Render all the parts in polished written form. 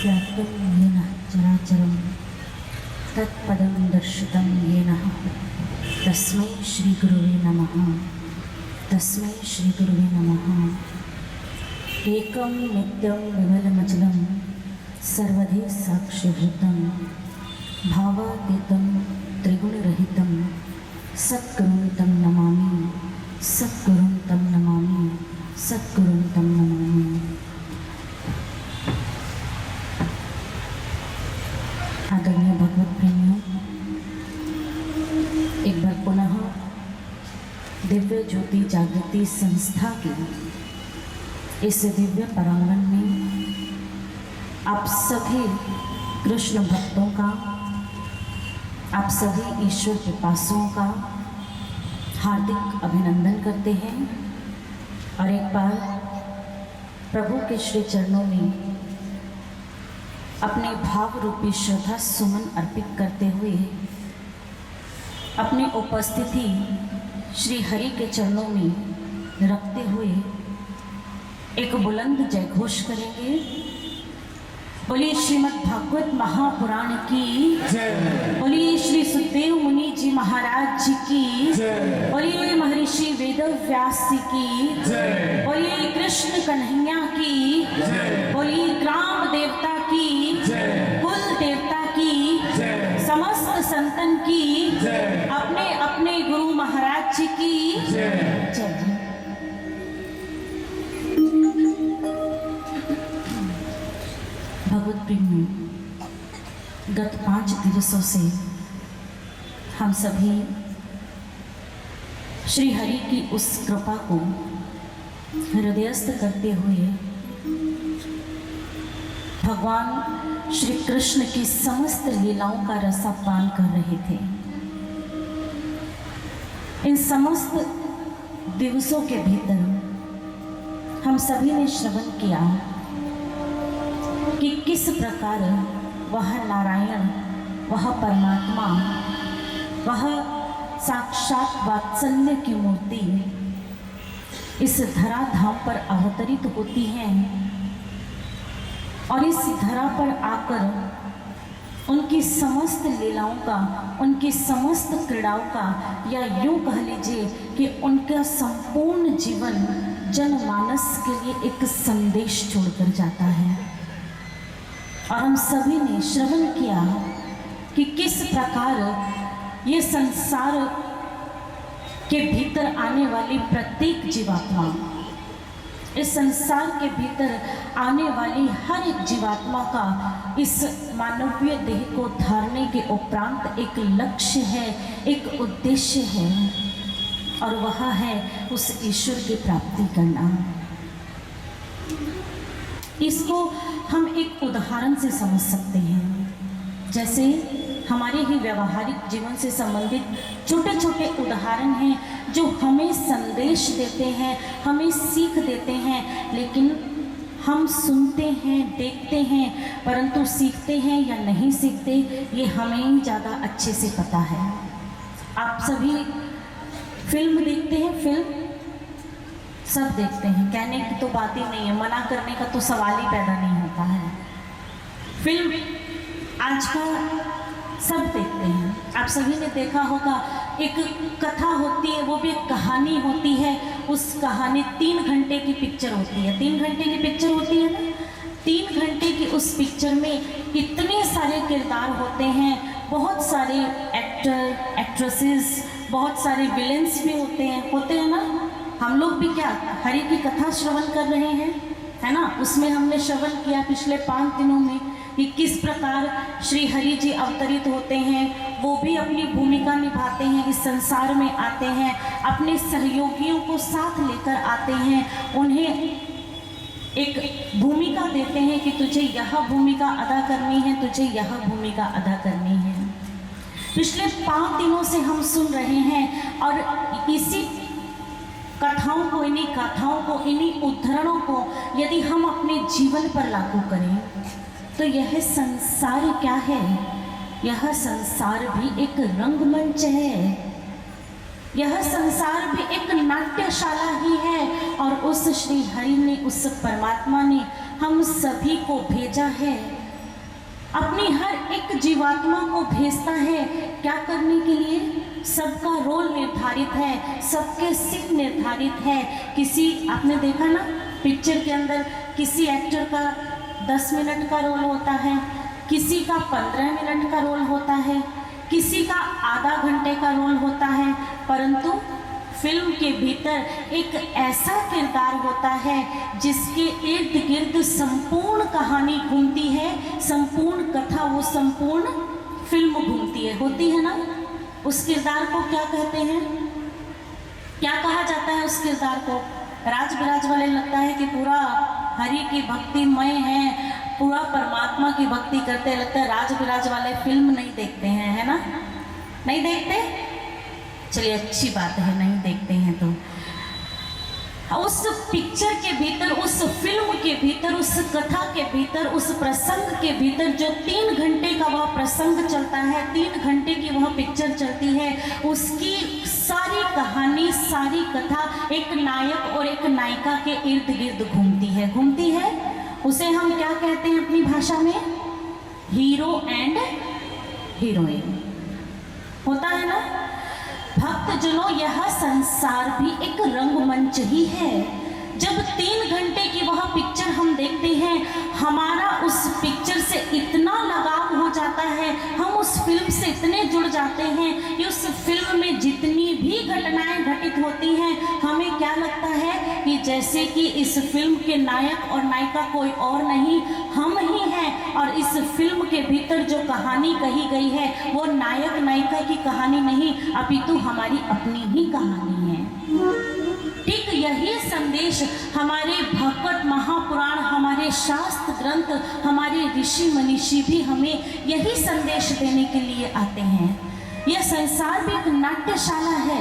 व्याप्तं येन चराचरं तत्पदं दर्शितं येन तस्मै श्रीगुरुवे नमः। तस्मै श्रीगुरुवे नमः। एकं नित्यं विमलमचलं सर्वधि साक्षिभूतं भावातीतं त्रिगुणरहितं सद्गुरुं तं नमामि। सद्गुरुं तं नमामि। सद्गुरुं तं नमामि। आदरणीय भगवत प्रेमियों, एक बार पुनः दिव्य ज्योति जागृति संस्था के इस दिव्य प्रांगण में आप सभी कृष्ण भक्तों का, आप सभी ईश्वर पिपासुओं का हार्दिक अभिनंदन करते हैं और एक बार प्रभु के श्री चरणों में अपने भाव रूपी श्रद्धा सुमन अर्पित करते हुए अपनी उपस्थिति श्री हरि के चरणों में रखते हुए एक बुलंद जयघोष करेंगे। बोलिए श्रीमद् भागवत महापुराण की जय। बोलिए श्री सुखदेव मुनि जी महाराज जी की जय। बोलिए महर्षि वेद व्यास जी की जय। बोलिए कृष्ण कन्हैया की जय। बोलिए ग्राम देवता की जय। कुल देवता की जय। समस्त संतन की जय। अपने अपने गुरु महाराज जी की जय। जय। भगवत प्रेमी, गत 5 दिवसों से हम सभी श्री हरि की उस कृपा को हृदयस्थ करते हुए भगवान श्री कृष्ण की समस्त लीलाओं का रसापान कर रहे थे। इन समस्त दिवसों के भीतर हम सभी ने श्रवण किया कि किस प्रकार वह नारायण, वह परमात्मा, वह साक्षात वात्सल्य की मूर्ति इस धराधाम पर अवतरित होती हैं और इस धरा पर आकर उनकी समस्त लीलाओं का, उनकी समस्त क्रीड़ाओं का, या यूँ कह लीजिए कि उनका संपूर्ण जीवन जनमानस के लिए एक संदेश छोड़कर जाता है। और हम सभी ने श्रवण किया कि किस प्रकार ये संसार के भीतर आने वाली प्रत्येक जीवात्मा, इस संसार के भीतर आने वाली हर एक जीवात्मा का इस मानवीय देह को धारने के उपरांत एक लक्ष्य है, एक उद्देश्य है, और वह है उस ईश्वर की प्राप्ति करना। इसको हम एक उदाहरण से समझ सकते हैं। जैसे हमारे ही व्यवहारिक जीवन से संबंधित छोटे छोटे उदाहरण हैं जो हमें संदेश देते हैं, हमें सीख देते हैं, लेकिन हम सुनते हैं, देखते हैं, परंतु सीखते हैं या नहीं सीखते ये हमें ही ज़्यादा अच्छे से पता है। आप सभी फिल्म देखते हैं, फिल्म सब देखते हैं, कहने की तो बात ही नहीं है, मना करने का तो सवाल ही पैदा नहीं होता है। फिल्म आज का सब देखते हैं। आप सभी ने देखा होगा, एक कथा होती है, वो भी एक कहानी होती है। उस कहानी 3 घंटे की पिक्चर होती है। 3 घंटे की पिक्चर होती है ना। 3 घंटे की उस पिक्चर में इतने सारे किरदार होते हैं, बहुत सारे एक्टर एक्ट्रेसेस, बहुत सारे विलेंस भी होते हैं ना। हम लोग भी क्या हरि की कथा श्रवण कर रहे हैं, है ना। उसमें हमने श्रवण किया पिछले 5 दिनों में कि किस प्रकार श्री हरि जी अवतरित होते हैं, वो भी अपनी भूमिका निभाते हैं, इस संसार में आते हैं, अपने सहयोगियों को साथ लेकर आते हैं, उन्हें एक भूमिका देते हैं कि तुझे यह भूमिका अदा करनी है, तुझे यह भूमिका अदा करनी है। पिछले 5 दिनों से हम सुन रहे हैं और इसी कथाओं को, इन्हीं कथाओं को, इन्हीं उदाहरणों को यदि हम अपने जीवन पर लागू करें तो यह संसार क्या है? यह संसार भी एक रंगमंच है, यह संसार भी एक नाट्यशाला ही है। और उस श्री हरि ने, उस परमात्मा ने हम सभी को भेजा है अपनी हर एक जीवात्मा को भेजता है क्या करने के लिए? सबका रोल निर्धारित है, सबके सीट निर्धारित है। किसी आपने देखा ना पिक्चर के अंदर किसी एक्टर का 10 मिनट का रोल होता है, किसी का 15 मिनट का रोल होता है, किसी का आधा घंटे का रोल होता है, परंतु फिल्म के भीतर एक ऐसा किरदार होता है जिसके इर्द गिर्द संपूर्ण कहानी घूमती है, संपूर्ण कथा, वो संपूर्ण फिल्म घूमती है, होती है ना। उस किरदार को क्या कहते हैं, क्या कहा जाता है उस किरदार को? राज बिराज वाले लगता है कि पूरा हरि की भक्तिमय है, पूरा परमात्मा की भक्ति करते, लगता है राज बिराज वाले फिल्म नहीं देखते हैं, है ना? नहीं देखते? चलिए अच्छी बात है, नहीं देखते हैं तो उस पिक्चर के भीतर, उस फिल्म के भीतर, उस कथा के भीतर, उस प्रसंग के भीतर जो 3 घंटे का वह प्रसंग चलता है, 3 घंटे की वह पिक्चर चलती है, उसकी सारी कहानी, सारी कथा एक नायक और एक नायिका के इर्द गिर्द घूमती है। उसे हम क्या कहते हैं अपनी भाषा में? हीरो एंड हीरोइन, होता है ना। भक्तजनों, यह संसार भी एक रंगमंच ही है। जब 3 घंटे की वह पिक्चर हम देखते हैं, हमारा उस पिक्चर से इतना लगाव हो जाता है, हम उस फिल्म से इतने जुड़ जाते हैं कि उस फिल्म में जितनी भी घटनाएं घटित होती हैं, हमें क्या लगता है कि जैसे कि इस फिल्म के नायक और नायिका कोई और नहीं, हम ही हैं। और इस फिल्म के भीतर जो कहानी कही गई है वो नायक नायिका की कहानी नहीं, अपितु हमारी अपनी ही कहानी है। ठीक यही संदेश हमारे भगवत महापुराण, हमारे शास्त्र ग्रंथ, हमारे ऋषि मनीषी भी हमें यही संदेश देने के लिए आते हैं। यह संसार भी एक नाट्यशाला है,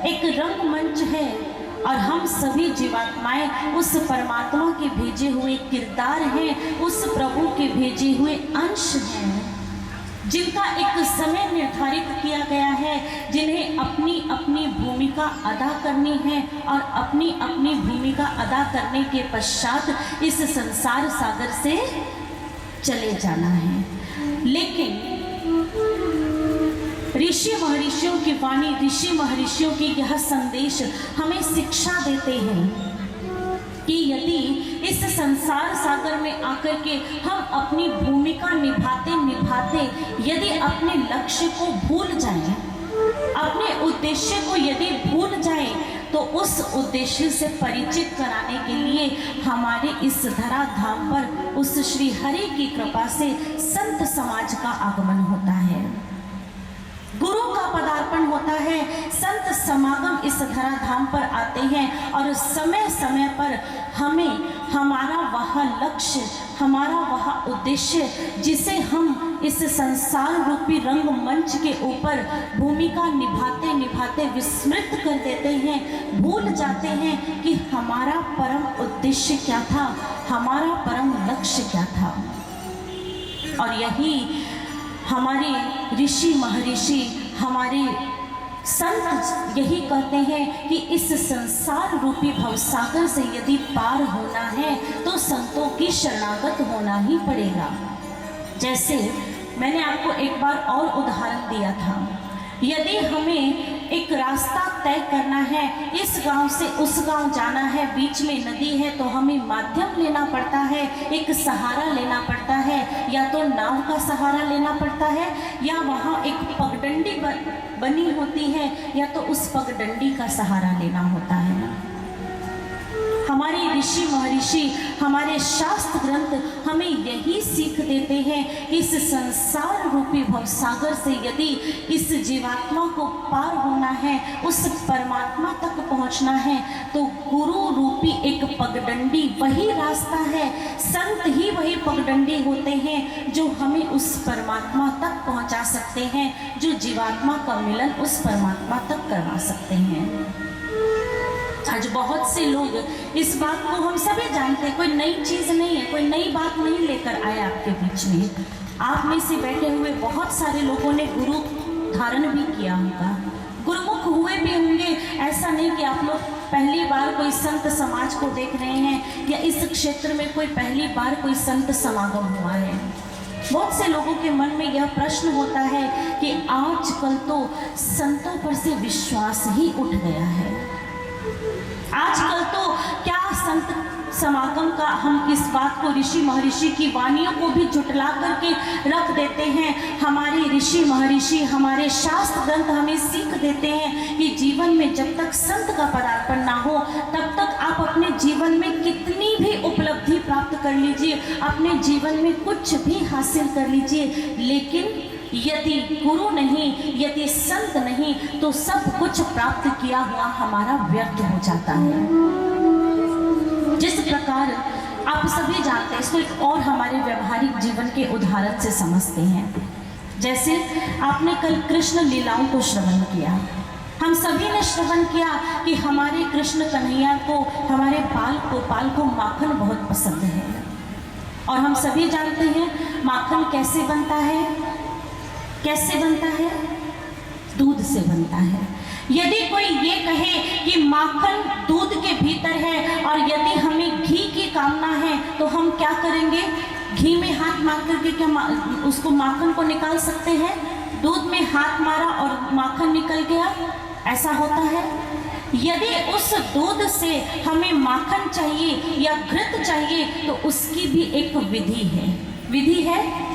एक रंगमंच है, और हम सभी जीवात्माएं उस परमात्मा के भेजे हुए किरदार हैं, उस प्रभु के भेजे हुए अंश हैं, जिनका एक समय निर्धारित किया गया है, जिन्हें अपनी अपनी भूमिका अदा करनी है और अपनी अपनी भूमिका अदा करने के पश्चात इस संसार सागर से चले जाना है। लेकिन ऋषि महर्षियों की वाणी, ऋषि महर्षियों की यह संदेश हमें शिक्षा देते हैं कि यदि इस संसार सागर में आकर के हम अपनी भूमिका निभाते यदि अपने लक्ष्य को भूल जाएं, अपने उद्देश्य को यदि भूल जाएं, तो उस उद्देश्य से परिचित कराने के लिए हमारे इस धराधाम पर उस श्री हरि की कृपा से संत समाज का आगमन होता है, गुरु का पदार्पण होता है, संत समागम इस धराधाम पर आते हैं और समय समय पर हमें हमारा वह लक्ष्य, हमारा वह उद्देश्य, जिसे हम इस संसार रूपी रंगमंच के ऊपर भूमिका निभाते निभाते विस्मृत कर देते हैं, भूल जाते हैं कि हमारा परम उद्देश्य क्या था, हमारा परम लक्ष्य क्या था। और यही हमारे ऋषि महर्षि, हमारे संत यही कहते हैं कि इस संसार रूपी भवसागर से यदि पार होना है तो संतों की शरणागत होना ही पड़ेगा। जैसे मैंने आपको एक बार और उदाहरण दिया था, यदि हमें एक रास्ता तय करना है, इस गांव से उस गांव जाना है, बीच में नदी है, तो हमें माध्यम लेना पड़ता है, एक सहारा लेना पड़ता है, या तो नाव का सहारा लेना पड़ता है, या वहाँ एक पगडंडी बनी होती है, या तो उस पगडंडी का सहारा लेना होता है। हमारे ऋषि महर्षि, हमारे शास्त्र ग्रंथ हमें यही सीख देते हैं कि इस संसार रूपी भवसागर से यदि इस जीवात्मा को पार होना है, उस परमात्मा तक पहुंचना है, तो गुरु रूपी एक पगडंडी वही रास्ता है, संत ही वही पगडंडी होते हैं जो हमें उस परमात्मा तक पहुंचा सकते हैं, जो जीवात्मा का मिलन उस परमात्मा तक करवा सकते हैं। आज बहुत से लोग इस बात को हम सभी जानते हैं, कोई नई चीज़ नहीं है, कोई नई बात नहीं लेकर आए आपके बीच में। आप में से बैठे हुए बहुत सारे लोगों ने गुरु धारण भी किया होगा, गुरुमुख हुए भी होंगे। ऐसा नहीं कि आप लोग पहली बार कोई संत समाज को देख रहे हैं या इस क्षेत्र में कोई पहली बार कोई संत समागम हुआ है। बहुत से लोगों के मन में यह प्रश्न होता है कि आजकल तो संतों पर से विश्वास ही उठ गया है। आजकल तो क्या संत समागम का हम इस बात को ऋषि महर्षि की वाणियों को भी झुटला करके रख देते हैं। हमारे ऋषि महर्षि, हमारे शास्त्र ग्रंथ हमें सीख देते हैं कि जीवन में जब तक संत का पदार्पण ना हो तब तक आप अपने जीवन में कितनी भी उपलब्धि प्राप्त कर लीजिए, अपने जीवन में कुछ भी हासिल कर लीजिए, लेकिन यदि गुरु नहीं, यदि संत नहीं, तो सब कुछ प्राप्त किया हुआ हमारा व्यर्थ हो जाता है। जिस प्रकार आप सभी जानते हैं, इसको एक और हमारे व्यवहारिक जीवन के उदाहरण से समझते हैं। जैसे आपने कल कृष्ण लीलाओं को श्रवण किया, हम सभी ने श्रवण किया कि हमारे कृष्ण कन्हैया को, हमारे बाल को माखन बहुत पसंद है। और हम सभी जानते हैं माखन कैसे बनता है, कैसे बनता है? दूध से बनता है। यदि कोई ये कहे कि माखन दूध के भीतर है और यदि हमें घी की कामना है तो हम क्या करेंगे? घी में हाथ मार करके क्या उसको माखन को निकाल सकते हैं? दूध में हाथ मारा और माखन निकल गया, ऐसा होता है। यदि उस दूध से हमें माखन चाहिए या घृत चाहिए तो उसकी भी एक विधि है।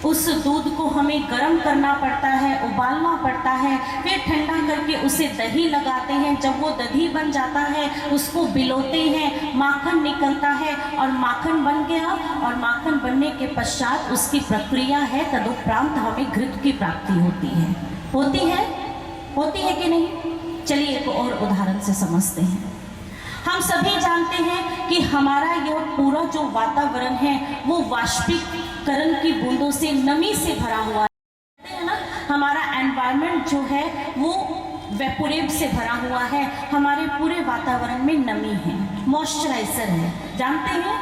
उस दूध को हमें गर्म करना पड़ता है, उबालना पड़ता है, फिर ठंडा करके उसे दही लगाते हैं। जब वो दही बन जाता है उसको बिलोते हैं, माखन निकलता है और माखन बन गया। और माखन बनने के पश्चात उसकी प्रक्रिया है, तदुपरांत हमें घृत की प्राप्ति होती है। होती है कि नहीं? चलिए एक और उदाहरण से समझते हैं। हम सभी जानते हैं कि हमारा यह पूरा जो वातावरण है वो वाष्पीकरण की बूंदों से, नमी से भरा हुआ है ना। हमारा एनवायरनमेंट जो है वो वेपोरेट से भरा हुआ है। हमारे पूरे वातावरण में नमी है, मॉइस्चराइजर है, जानते हैं।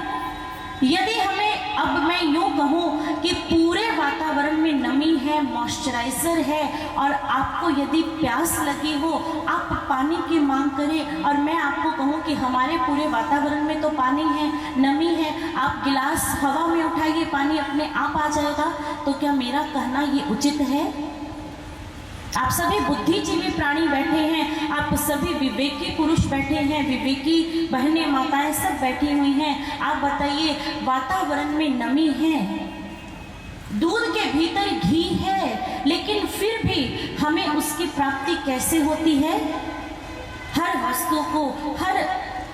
यदि हमें, अब मैं यूँ कहूँ कि पूरे वातावरण में नमी है, मॉइस्चराइजर है, और आपको यदि प्यास लगी हो, आप पानी की मांग करें, और मैं आपको कहूँ कि हमारे पूरे वातावरण में तो पानी है, नमी है, आप गिलास हवा में उठाइए, पानी अपने आप आ जाएगा, तो क्या मेरा कहना ये उचित है? आप सभी बुद्धिजीवी प्राणी बैठे हैं, आप सभी विवेकी पुरुष बैठे हैं, विवेकी बहनें, माताएं सब बैठी हुई हैं। आप बताइए, वातावरण में नमी है, दूध के भीतर घी है, लेकिन फिर भी हमें उसकी प्राप्ति कैसे होती है? हर वस्तु को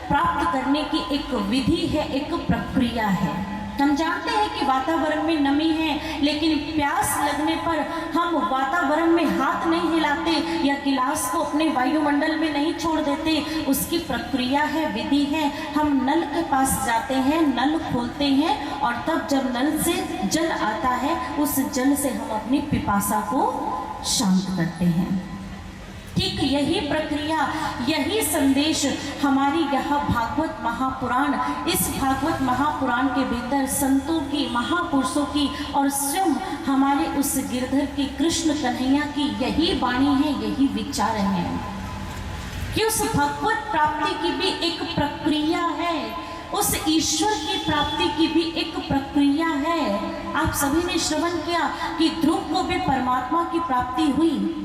प्राप्त करने की एक विधि है, एक प्रक्रिया है। हम जानते हैं कि वातावरण में नमी है, लेकिन प्यास लगने पर हम वातावरण में हाथ नहीं हिलाते या गिलास को अपने वायुमंडल में नहीं छोड़ देते। उसकी प्रक्रिया है, विधि है। हम नल के पास जाते हैं, नल खोलते हैं, और तब जब नल से जल आता है, उस जल से हम अपनी पिपासा को शांत करते हैं। ठीक यही प्रक्रिया, यही संदेश हमारी यह भागवत महापुराण, इस भागवत महापुराण के भीतर संतों की, महापुरुषों की और स्वयं हमारे उस गिरधर की, कृष्ण कन्हैया की यही वाणी है, यही विचार है कि उस भगवत प्राप्ति की भी एक प्रक्रिया है, उस ईश्वर की प्राप्ति की भी एक प्रक्रिया है। आप सभी ने श्रवण किया कि ध्रुव को भी परमात्मा की प्राप्ति हुई,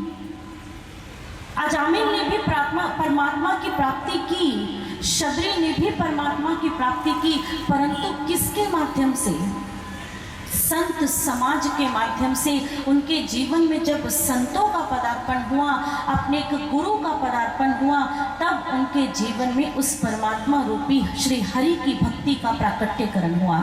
अजामिल ने भी परमात्मा की प्राप्ति की, शबरी ने भी परमात्मा की प्राप्ति की, परंतु किसके माध्यम से? संत समाज के माध्यम से। उनके जीवन में जब संतों का पदार्पण हुआ, अपने एक गुरु का पदार्पण हुआ, तब उनके जीवन में उस परमात्मा रूपी श्री हरि की भक्ति का प्राकट्यकरण हुआ।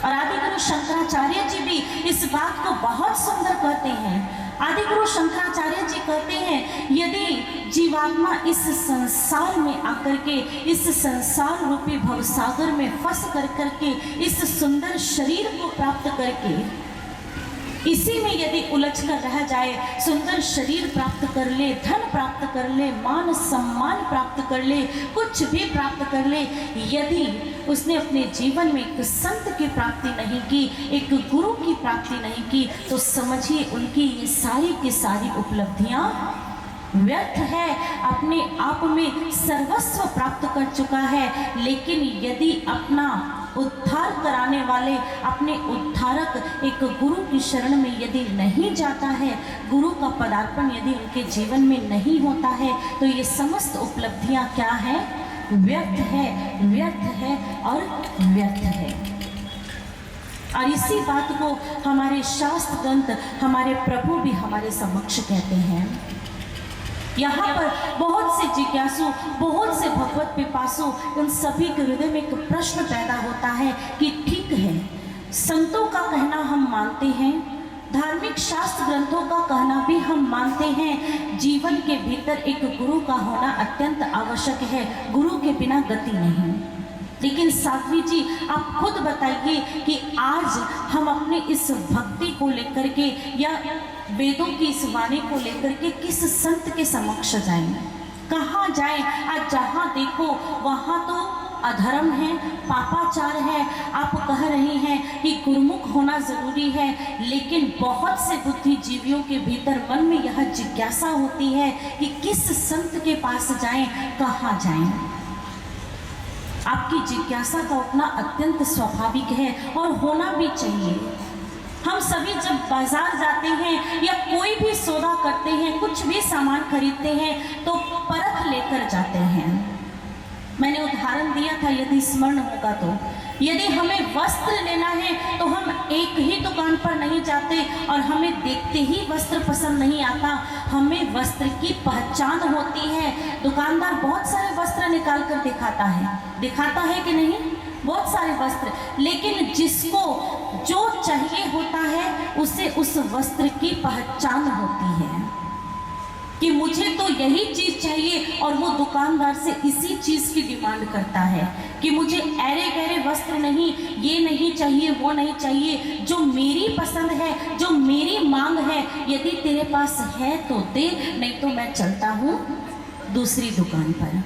और आदिगुरु शंकराचार्य जी भी इस बात को बहुत सुंदर कहते हैं। आदिगुरु शंकराचार्य जी कहते हैं, यदि जीवात्मा इस संसार में आकर के, इस संसार रूपी भवसागर में फंस कर करके, इस सुंदर शरीर को प्राप्त करके, इसी में यदि उलझ कर रह जाए, सुंदर शरीर प्राप्त कर ले, धन प्राप्त कर ले, मान सम्मान प्राप्त कर ले, कुछ भी प्राप्त कर ले, यदि उसने अपने जीवन में एक संत की प्राप्ति नहीं की, एक गुरु की प्राप्ति नहीं की, तो समझिए उनकी ये सारी की सारी उपलब्धियां व्यर्थ है, अपने आप में सर्वस्व प्राप्त कर चुका है। लेकिन यदि अपना उद्धार कराने वाले अपने उद्धारक एक गुरु की शरण में यदि नहीं जाता है, गुरु का पदार्पण यदि उनके जीवन में नहीं होता है, तो ये समस्त उपलब्धियां क्या है? व्यर्थ है, व्यर्थ है और व्यर्थ है। और इसी बात को हमारे शास्त्र ग्रंथ, हमारे प्रभु भी हमारे समक्ष कहते हैं। यहाँ पर बहुत से जिज्ञासु, बहुत से भगवत पिपासु, उन सभी के हृदय में एक प्रश्न पैदा होता है कि ठीक है, संतों का कहना हम मानते हैं, धार्मिक शास्त्र ग्रंथों का कहना भी हम मानते हैं, जीवन के भीतर एक गुरु का होना अत्यंत आवश्यक है, गुरु के बिना गति नहीं। लेकिन साध्वी जी, आप खुद बताइए कि आज हम अपने इस भक्ति को लेकर के या वेदों की इस वाणी को लेकर के किस संत के समक्ष जाएं? कहाँ जाएं? आज जहाँ देखो वहाँ तो अधर्म है, पापाचार है। आप कह रही हैं कि गुरुमुख होना जरूरी है, लेकिन बहुत से बुद्धिजीवियों के भीतर मन में यह जिज्ञासा होती है कि किस संत के पास जाएं, कहाँ जाएं। आपकी जिज्ञासा का उठना अत्यंत स्वाभाविक है और होना भी चाहिए। हम सभी जब बाजार जाते हैं या कोई भी सौदा करते हैं, कुछ भी सामान खरीदते हैं, तो परख लेकर जाते हैं। मैंने उदाहरण दिया था, यदि स्मरण होगा तो, यदि हमें वस्त्र लेना है तो हम एक ही दुकान पर नहीं जाते और हमें देखते ही वस्त्र पसंद नहीं आता, हमें वस्त्र की पहचान होती है। दुकानदार बहुत सारे वस्त्र निकाल कर दिखाता है कि नहीं? बहुत सारे वस्त्र, लेकिन जिसको जो चाहिए होता है उसे उस वस्त्र की पहचान होती है कि मुझे तो यही चीज चाहिए, और वो दुकानदार से इसी चीज की डिमांड करता है कि मुझे ऐरे गहरे वस्त्र नहीं, ये नहीं चाहिए, वो नहीं चाहिए, जो मेरी पसंद है, जो मेरी मांग है, यदि तेरे पास है तो दे, नहीं तो मैं चलता हूँ दूसरी दुकान पर।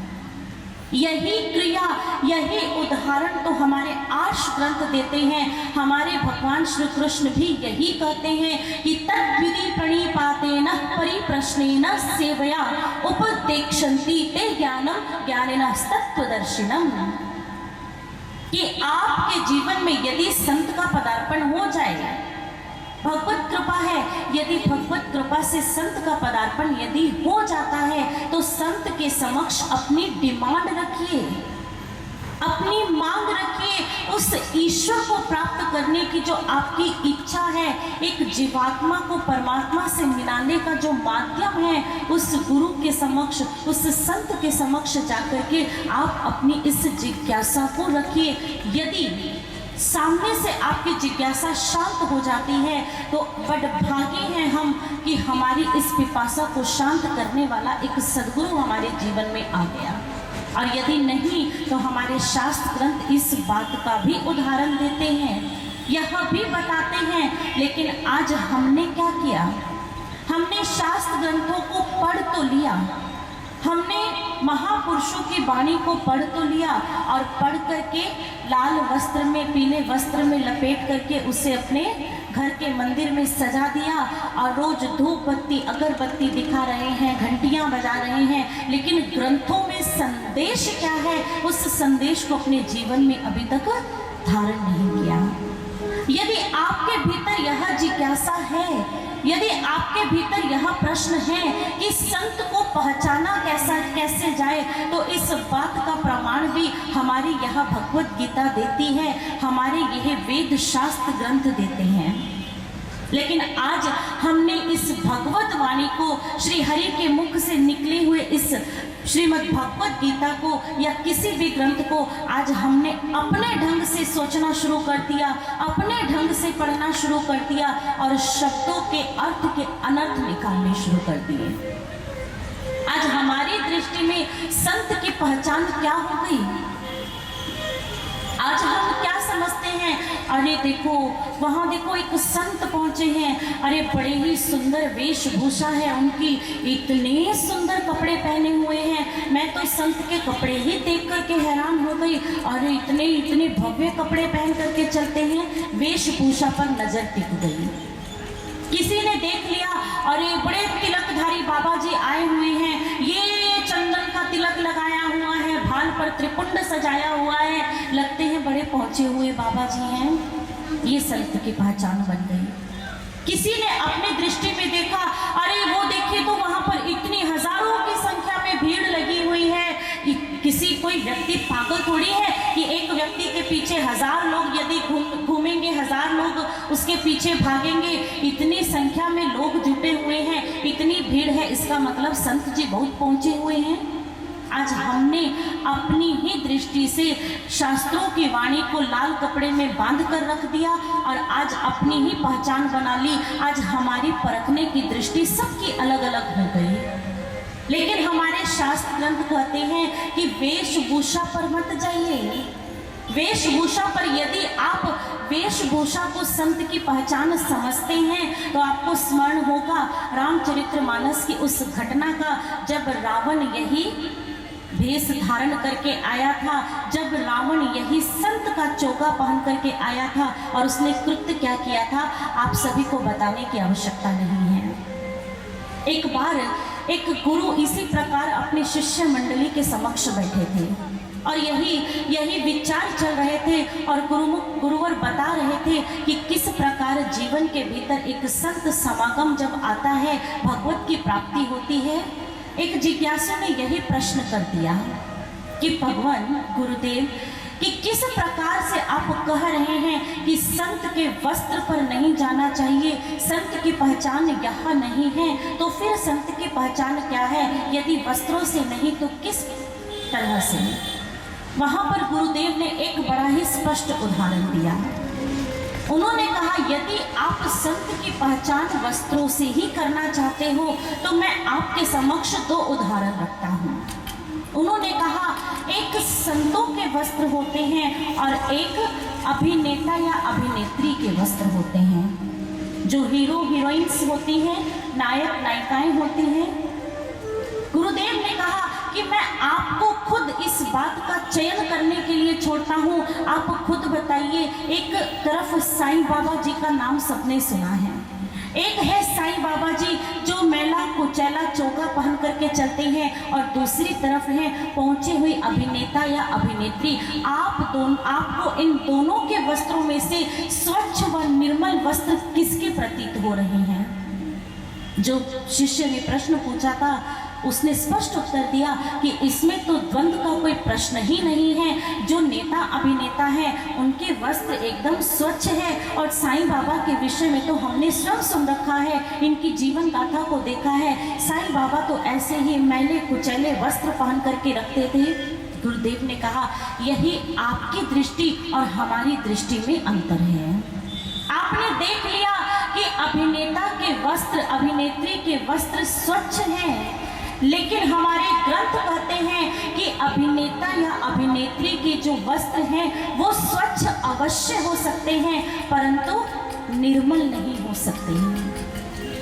यही क्रिया, यही उदाहरण तो हमारे आर्ष ग्रंथ देते हैं। हमारे भगवान श्री कृष्ण भी यही कहते हैं कि तद्विधि प्रणिपातेन परिप्रश्नेन सेवया उपदेक्षन्ति ते ज्ञानम ज्ञानिनः तत्त्वदर्शिनम्। कि आपके जीवन में यदि संत का पदार्पण हो जाएगा, भगवत कृपा है, यदि भगवत कृपा से संत का पदार्पण यदि हो जाता है, तो संत के समक्ष अपनी डिमांड रखिए, अपनी मांग रखिए। उस ईश्वर को प्राप्त करने की जो आपकी इच्छा है, एक जीवात्मा को परमात्मा से मिलाने का जो माध्यम है, उस गुरु के समक्ष, उस संत के समक्ष जाकर के आप अपनी इस जिज्ञासा को रखिए। यदि सामने से आपकी जिज्ञासा शांत हो जाती है, तो बड़भागी हैं हम कि हमारी इस पिपासा को शांत करने वाला एक सद्गुरु हमारे जीवन में आ गया। और यदि नहीं, तो हमारे शास्त्र ग्रंथ इस बात का भी उदाहरण देते हैं, यह भी बताते हैं। लेकिन आज हमने क्या किया? हमने शास्त्र ग्रंथों को पढ़ तो लिया, हमने महापुरुषों की वाणी को पढ़ तो लिया, और पढ़ करके लाल वस्त्र में, पीले वस्त्र में लपेट करके उसे अपने घर के मंदिर में सजा दिया, और रोज धूप बत्ती अगरबत्ती दिखा रहे हैं, घंटियां बजा रहे हैं, लेकिन ग्रंथों में संदेश क्या है, उस संदेश को अपने जीवन में अभी तक धारण नहीं किया। यदि आपके भीतर यह जिज्ञासा है, यदि आपके भीतर यह प्रश्न है कि संत को पहचाना कैसे जाए, तो इस बात का प्रमाण भी हमारी यह भगवत गीता देती है, हमारे यह वेद शास्त्र ग्रंथ देते हैं। लेकिन आज हमने इस भगवत वाणी को, श्री हरि के मुख से निकले हुए इस श्रीमद् भगवत गीता को या किसी भी ग्रंथ को आज हमने अपने ढंग से सोचना शुरू कर दिया, अपने ढंग से पढ़ना शुरू कर दिया, और शब्दों के अर्थ के अनर्थ निकालने शुरू कर दिए। आज हमारी दृष्टि में संत की पहचान क्या हो गई? आज हम क्या समझते हैं? अरे देखो, वहाँ देखो एक संत पहुँचे हैं, अरे बड़े ही सुंदर वेशभूषा है उनकी, इतने सुंदर कपड़े पहने हुए हैं, मैं तो संत के कपड़े ही देख करके हैरान हो गई। अरे इतने इतने भव्य कपड़े पहन करके चलते हैं, वेशभूषा पर नजर टिक गई। किसी ने देख लिया, अरे बड़े तिलकधारी बाबा जी आए हुए हैं, ये चंदन का तिलक लगाया हुआ है, भाल पर त्रिपुंड सजाया हुआ है, लगते हैं बड़े पहुंचे हुए बाबा जी हैं। ये संत की पहचान बन गई। किसी ने अपनी दृष्टि में देखा, अरे वो देखिए तो वहां पर इतनी हजारों की संख्या में भीड़ लगी हुई है। किसी कोई व्यक्ति पागल थोड़ी है कि एक व्यक्ति के पीछे हजार लोग यदि घूमेंगे, हजार लोग उसके पीछे भागेंगे। इतनी संख्या में लोग जुटे हुए हैं, इतनी भीड़ है, इसका मतलब संत जी बहुत पहुंचे हुए हैं। आज हमने अपनी ही दृष्टि से शास्त्रों की वाणी को लाल कपड़े में बांध कर रख दिया और आज अपनी ही पहचान बना ली। आज हमारी परखने की दृष्टि सबकी अलग अलग हो गई। लेकिन हमारे शास्त्र ग्रंथ कहते हैं कि वेशभूषा पर मत जाइए। वेशभूषा पर यदि आप वेशभूषा को संत की पहचान समझते हैं तो आपको स्मरण होगा रामचरितमानस की उस घटना का, जब रावण यही भेष धारण करके आया था, जब रावण यही संत का चोगा पहन करके आया था और उसने कृत्य क्या किया था, आप सभी को बताने की आवश्यकता नहीं है। एक बार एक गुरु इसी प्रकार अपने शिष्य मंडली के समक्ष बैठे थे और यही विचार चल रहे थे और गुरुवर बता रहे थे कि किस प्रकार जीवन के भीतर एक संत समागम जब आता है भगवत की प्राप्ति होती है। एक जिज्ञासु ने यही प्रश्न कर दिया कि भगवान गुरुदेव कि किस प्रकार से आप कह रहे हैं कि संत के वस्त्र पर नहीं जाना चाहिए, संत की पहचान यहाँ नहीं है, तो फिर संत की पहचान क्या है? यदि वस्त्रों से नहीं तो किस तरह से? वहाँ पर गुरुदेव ने एक बड़ा ही स्पष्ट उदाहरण दिया। उन्होंने कहा, यदि आप संत की पहचान वस्त्रों से ही करना चाहते हो तो मैं आपके समक्ष दो उदाहरण रखता हूँ। उन्होंने कहा, एक संतों के वस्त्र होते हैं और एक अभिनेता या अभिनेत्री के वस्त्र होते हैं। जो हीरो हीरोइंस होती हैं, नायक नायिकाएं होती हैं। गुरुदेव ने कहा कि मैं आपको खुद इस बात का चयन करने के लिए छोड़ता हूँ। आप खुद बताइए, एक तरफ साईं बाबा जी का नाम सबने सुना है, एक है साईं बाबा जी जो मैला कुचैला चोगा पहन करके चलते हैं और दूसरी तरफ है पहुंचे हुए अभिनेता या अभिनेत्री। आपको इन दोनों के वस्त्रों में से स्वच्छ व निर्मल वस्त्र किसके प्रतीत हो रहे हैं? जो शिष्य ने प्रश्न पूछा था उसने स्पष्ट उत्तर दिया कि इसमें तो द्वंद्व का कोई प्रश्न ही नहीं है। जो नेता अभिनेता है उनके वस्त्र एकदम स्वच्छ है और साईं बाबा के विषय में तो हमने स्वयं सुन रखा है, इनकी जीवन गाथा को देखा है। साईं बाबा तो ऐसे ही मैले कुचैले वस्त्र पहन करके रखते थे। गुरुदेव ने कहा, यही आपकी दृष्टि और हमारी दृष्टि में अंतर है। आपने देख लिया कि अभिनेता के वस्त्र, अभिनेत्री के वस्त्र स्वच्छ हैं, लेकिन हमारे ग्रंथ कहते हैं कि अभिनेता या अभिनेत्री के जो वस्त्र हैं वो स्वच्छ अवश्य हो सकते हैं परंतु निर्मल नहीं हो सकते,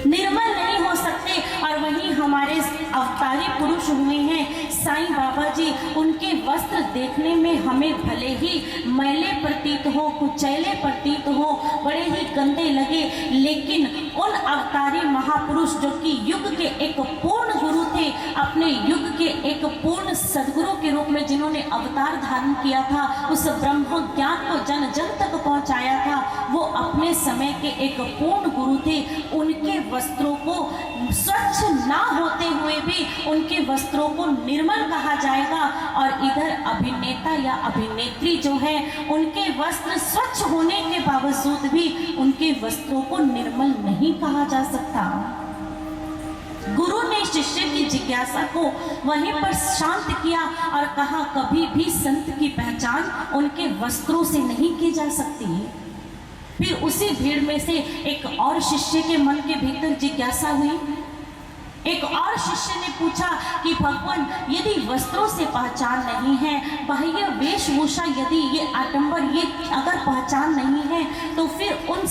निर्मल नहीं हो सकते। और वहीं हमारे अवतारी पुरुष हुए हैं साईं बाबा जी, उनके वस्त्र देखने में हमें भले ही मैले प्रतीत हो, कुचैले प्रतीत हो, बड़े ही गंदे लगे, लेकिन उन अवतारी महापुरुष जो कि युग के एक पूर्ण गुरु थे, अपने युग के एक पूर्ण सदगुरु के रूप में जिन्होंने अवतार धारण किया था, उस ब्रह्म ज्ञान को जन जन तक पहुंचाया था, वो अपने समय के एक पूर्ण गुरु थे। उनके वस्त्रों को स्वच्छ ना होते हुए भी उनके वस्त्रों को निर्मल कहा जाएगा और इधर अभिनेता या अभिनेत्री जो है उनके वस्त्र स्वच्छ होने के बावजूद भी उनके वस्त्रों को निर्मल नहीं कहा जा सकता। गुरु ने शिष्य की जिज्ञासा को वहीं पर शांत किया और कहा, कभी भी संत की पहचान उनके वस्त्रों से नहीं की जा सकती। फिर उसी भीड़ में से एक और शिष्य के मन के भीतर जिज्ञासा हुई। एक और शिष्य ने पूछा कि भगवान, यदि वस्त्रों से पहचान नहीं है, बाह्य वेशभूषा, यदि ये आडंबर, ये अगर पहचान नहीं है, तो फिर उन